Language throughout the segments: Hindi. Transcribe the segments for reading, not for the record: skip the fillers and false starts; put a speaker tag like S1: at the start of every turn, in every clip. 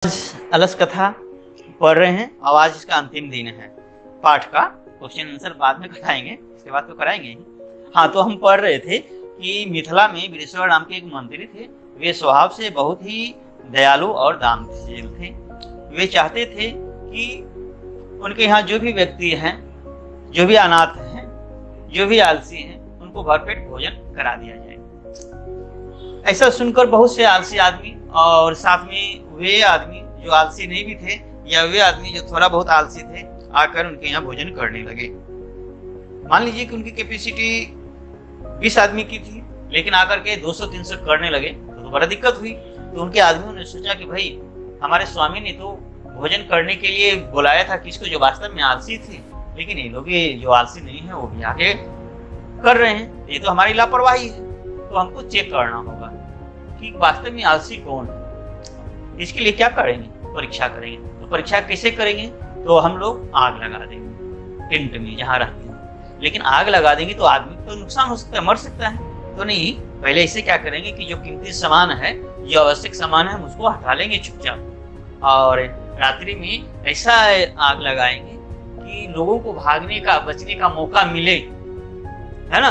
S1: अलस कथा पढ़ रहे हैं और आज इसका अंतिम दिन है। पाठ का क्वेश्चन आंसर बाद में कराएंगे, इसके बाद तो कराएंगे ही। हाँ, तो हम पढ़ रहे थे कि मिथिला में वीरेश्वर नाम के एक मंत्री थे। वे स्वभाव से बहुत ही दयालु और दानशील थे। वे चाहते थे कि उनके यहाँ जो भी व्यक्ति हैं, जो भी अनाथ हैं, जो भी आलसी हैं, उनको भरपेट भोजन करा दिया जाए। ऐसा सुनकर बहुत से आलसी आदमी और साथ में वे आदमी जो आलसी नहीं भी थे या वे आदमी जो थोड़ा बहुत आलसी थे आकर उनके यहाँ भोजन करने लगे। मान लीजिए कि उनकी कैपेसिटी 20 आदमी की थी, लेकिन आकर के 200-300 करने लगे तो बड़ा दिक्कत हुई। तो उनके आदमियों ने सोचा कि भाई हमारे स्वामी ने तो भोजन करने के लिए बुलाया था किसको, जो वास्तव में आलसी थे, लेकिन ये लोग जो आलसी नहीं है वो भी आके कर रहे हैं। ये तो हमारी लापरवाही है। तो हमको चेक करना होगा कि वास्तव में आलसी कौन है। इसके लिए क्या करेंगे? परीक्षा करेंगे। तो परीक्षा कैसे करेंगे? तो हम लोग आग लगा देंगे टेंट में जहाँ रहते हैं। लेकिन आग लगा देंगे तो आदमी को तो नुकसान हो सकता है, मर सकता है। तो नहीं, पहले इसे क्या करेंगे कि जो कीमती सामान है, जो आवश्यक सामान है, हम उसको हटा लेंगे चुपचाप और रात्रि में ऐसा आग लगाएंगे कि लोगों को भागने का, बचने का मौका मिले, है ना।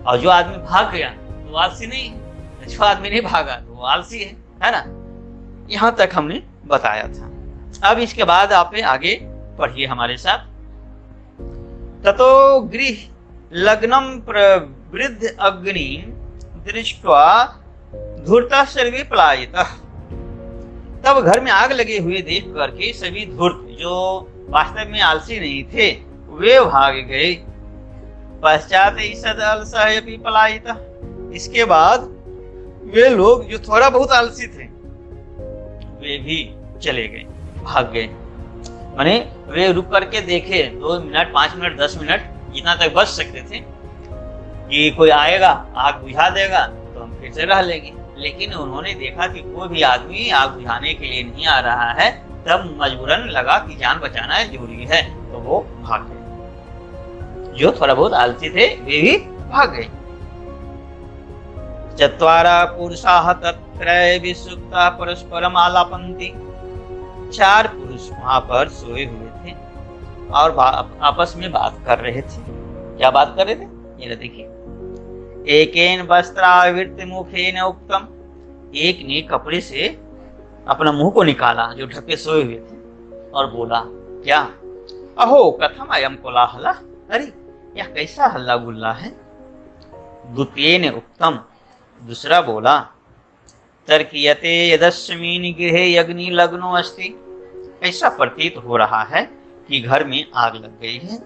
S1: और जो आदमी भाग गया तो आलसी नहीं है, जो आदमी नहीं भागा तो वो आलसी है ना। यहां तक हमने बताया था। अब इसके बाद आप आगे पढ़िए हमारे साथ। ततो गृह लग्नम प्रवृद्ध अग्नि दृष्ट्वा धूर्ता सर्वे पलायितः। तब घर में आग लगे हुए देख करके सभी धूर्त, जो वास्तव में आलसी नहीं थे, वे भाग गए। पश्चात सदअलसः पलायितः। इसके बाद वे लोग जो थोड़ा बहुत आलसी थे वे भी चले गए, भाग गए। माने वे रुक करके देखे 2 मिनट, 5 मिनट, 10 मिनट, जितना तक बच सकते थे कि कोई आएगा, आग बुझा देगा तो हम फिर से रह लेंगे। लेकिन उन्होंने देखा कि कोई भी आदमी आग बुझाने के लिए नहीं आ रहा है, तब मजबूरन लगा कि जान बचाना जरूरी है, तो वो भाग गए। जो थोड़ा बहुत आलसी थे वे भी भाग गए। चत्वारा पुरुषाः तत्रैव विसुप्ताः परस्परम आलापन्ति। 4 पुरुष वहां पर सोए हुए थे और आपस में बात कर रहे थे। क्या बात कर रहे थे? ये देखिए। एकेन वस्त्रावृत्य मुखेन उक्तम। एक ने कपड़े से अपना मुंह को निकाला, जो ढके सोए हुए थे, और बोला क्या? अहो कथम अयम कोलाहल। अरे यह कैसा हल्ला गुल्ला है। द्वितीयेन उक्तम। दूसरा बोला तर्क्यते यदस्मिन् गृहे अग्नि लग्नो अस्ति। ऐसा प्रतीत हो रहा है कि घर में आग लग गई है।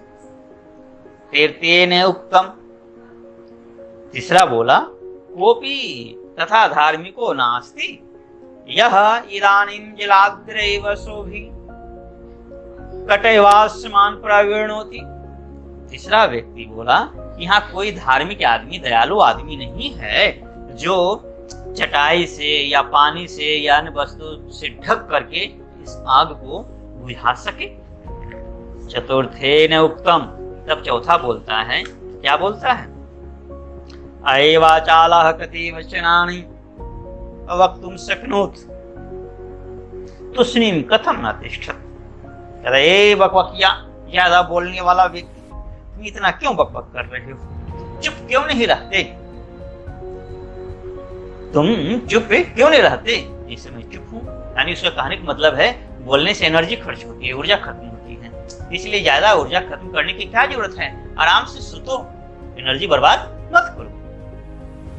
S1: तृतीयेन उक्तम। तीसरा बोला कोपी तथा धार्मिको नास्ति यह इदानीं जलाग्रैव शोभि कटैवास्मान प्रवीणोति। तीसरा व्यक्ति बोला यहाँ कोई धार्मिक आदमी, दयालु आदमी नहीं है जो चटाई से या पानी से या अन्य वस्तु से ढक करके इस आग को बुझा सके। चतुर्थेन उक्तम। तब चौथा बोलता है, क्या बोलता है? अयवाचालः कति वचनानि वक्तुं शक्नोत् तुष्णीं कथम न तिष्ठत्। अरे बकबकिया, ज्यादा बोलने वाला व्यक्ति, तुम इतना क्यों बकबक कर रहे हो? चुप क्यों नहीं रहते? तुम चुप क्यों नहीं रहते? इस समय चुप हूं, यानी उसका कहने का मतलब है बोलने से एनर्जी खर्च होती है, ऊर्जा खत्म होती है, इसलिए ज्यादा ऊर्जा खत्म करने की क्या जरूरत है? आराम से सुतो, एनर्जी बर्बाद मत करो,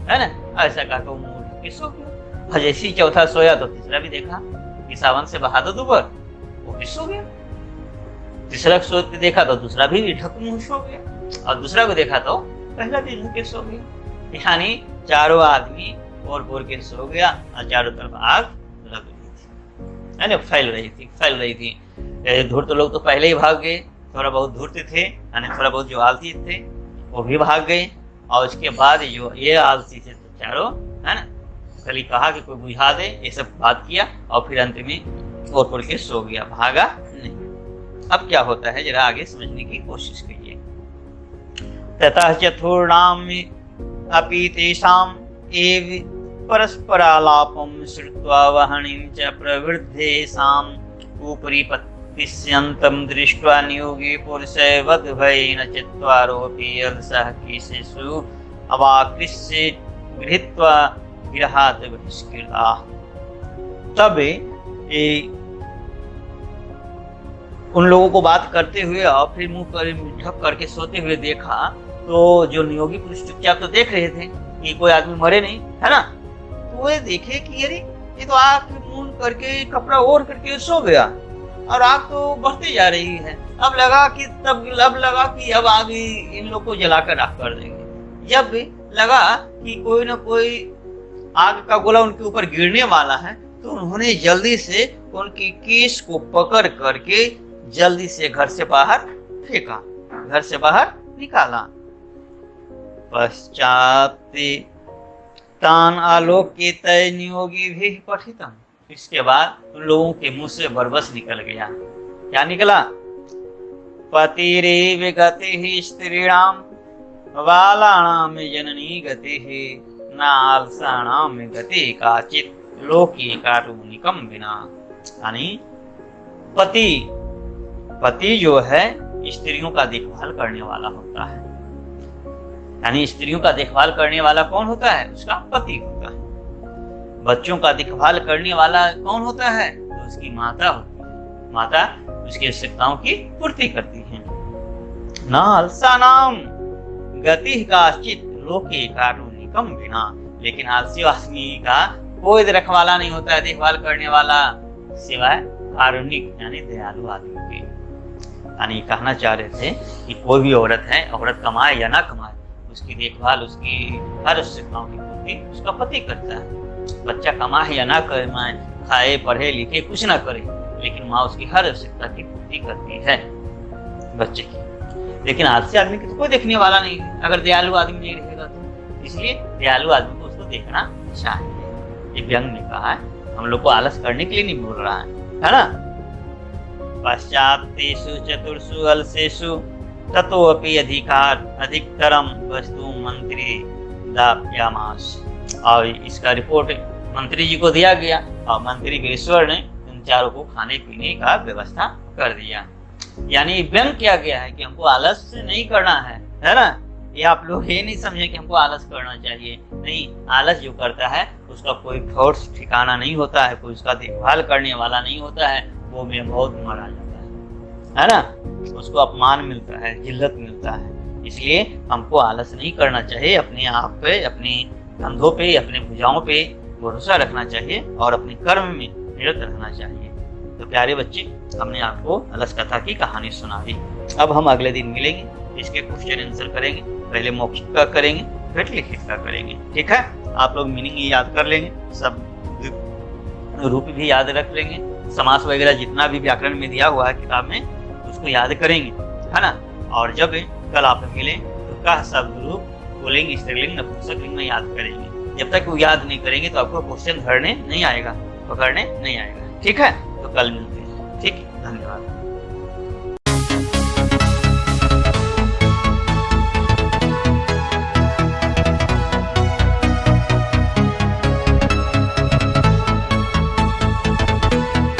S1: है ना। ऐसा कहकर वो मुंह ढके सो गया। और जैसे ही चौथा सोया तो तीसरा भी देखा कि सावन से बहा दो दोपहर, वो भी सो गया। तीसरा सोते देखा तो दूसरा भी ढक मुंह सो गया, और दूसरा को देखा तो पहला भी ढके सो गया। यानी चारों आदमी और बोर के सो गया और चारों तरफ आग लग रही थी, है ना, फैल रही थी। धूर्त लोग तो पहले ही भाग गए, थोड़ा बहुत धूर्त थे, यानी थोड़ा बहुत जो आलसी थे वो भी भाग गए। और उसके बाद जो ये आलसी थे तो चारों, है ना, खाली कहा कि कोई बुझा दे, ये सब बात किया और फिर अंत में और के सो गया, भागा नहीं। अब क्या होता है जरा आगे समझने की कोशिश कीजिए। ततः चतुर्णाम अपि तेषाम् एव परस्परालापं श्रुत्वा वहनिं च प्रवृद्धेषाम् उपरि पतिष्यन्तं दृष्ट्वा नियोगी पुरुषवद्भयेन चत्वारोऽपि अल्सः केशेषु अवाकृष्य गृहीत्वा विरहात् बहिष्कृताः। तब उन लोगों को बात करते हुए और फिर मुंह पर ढक करके सोते हुए देखा, तो जो नियोगी पुरुष चुपचाप तो देख रहे थे कि कोई आदमी मरे नहीं, है ना। तो वे देखे कि अरे ये तो आग मुंह करके कपड़ा ओढ़ करके सो गया और आग तो बढ़ती जा रही है। अब लगा कि अब आग इन लोग को जलाकर राख कर देंगे। जब लगा कि कोई ना कोई आग का गोला उनके ऊपर गिरने वाला है, तो उन्होंने जल्दी से उनकी केश को पकड़ करके जल्दी से घर से बाहर फेंका, घर से बाहर निकाला। पश्चात तान आलोकित नियोगी भी पठितम। इसके बाद उन लोगों के मुंह से बरबस निकल गया। क्या निकला? पतिरेव गतिः स्त्रीणां बालानां जननी गतिः नालसानां गतिः काचित् लोके कारुणिकं विना। यानी पति जो है स्त्रियों का देखभाल करने वाला होता है। यानी स्त्रियों का देखभाल करने वाला कौन होता है? उसका पति होता है। बच्चों का देखभाल करने वाला कौन होता है? तो उसकी माता होती है। माता उसकी आवश्यकताओं की पूर्ति करती है। नालसानां गतिः काचित् लोके कारुणिकं विना। लेकिन आलसी आदमी का कोई रखवाला नहीं होता है, देखभाल करने वाला, सिवाय कारुणिक यानी दयालु आदमी के। यानी कहना चाह रहे थे कि कोई भी औरत है, औरत कमाए या ना कमाए, उसकी देखभाल, उसकी हर आवश्यकताओं की पूर्ति उसका पति करता है। बच्चा कमाए या ना कमाए, खाए पढ़े लिखे कुछ ना करे, लेकिन माँ उसकी हर आवश्यकता की पूर्ति करती है बच्चे की। लेकिन आलसी आदमी की तो कोई देखने वाला नहीं है, अगर दयालु आदमी नहीं रहेगा तो। इसलिए दयालु आदमी को उसको देखना चाहिए। ये व्यंग ने कहा है, हम लोग को आलस करने के लिए नहीं बोल रहा है ना। पश्चात्तेषु चतुर्षु अलसेषु ततोऽपि अधिकतरम वस्तु मंत्री दाप्यामास। और इसका रिपोर्ट मंत्री जी को दिया गया और मंत्री वीरेश्वर ने उन चारों को खाने पीने का व्यवस्था कर दिया। यानी व्यंग किया गया है कि हमको आलस नहीं करना है ना। ये आप लोग ये नहीं समझे कि हमको आलस करना चाहिए। नहीं, आलस जो करता है उसका कोई ठोस ठिकाना नहीं होता है, कोई उसका देखभाल करने वाला नहीं होता है, वो में बहुत मारा जाता है ना। उसको अपमान मिलता है, जिल्लत मिलता है। इसलिए हमको आलस नहीं करना चाहिए। अपने आप पे, अपने कंधों पे, अपने भुजाओं पे भरोसा रखना चाहिए और अपने कर्म में निरत रहना चाहिए। तो प्यारे बच्चे, हमने आपको अलस कथा की कहानी सुना दी। अब हम अगले दिन मिलेंगे, इसके क्वेश्चन आंसर करेंगे। पहले मौखिक का करेंगे, फिर लिखित का करेंगे। ठीक है? आप लोग मीनिंग याद कर लेंगे, सब रूप भी याद रख लेंगे, समास वगैरह जितना भी व्याकरण में दिया हुआ है किताब में उसको याद करेंगे, है ना। और जब कल आप मिले तो का शब्द रूप पुल्लिंग, स्त्रीलिंग, नपुंसक लिंग में याद करेंगे। जब तक वो याद नहीं करेंगे तो आपको क्वेश्चन धरने नहीं आएगा, पकड़ने नहीं आएगा। ठीक है? तो कल मिलते हैं। ठीक है, धन्यवाद।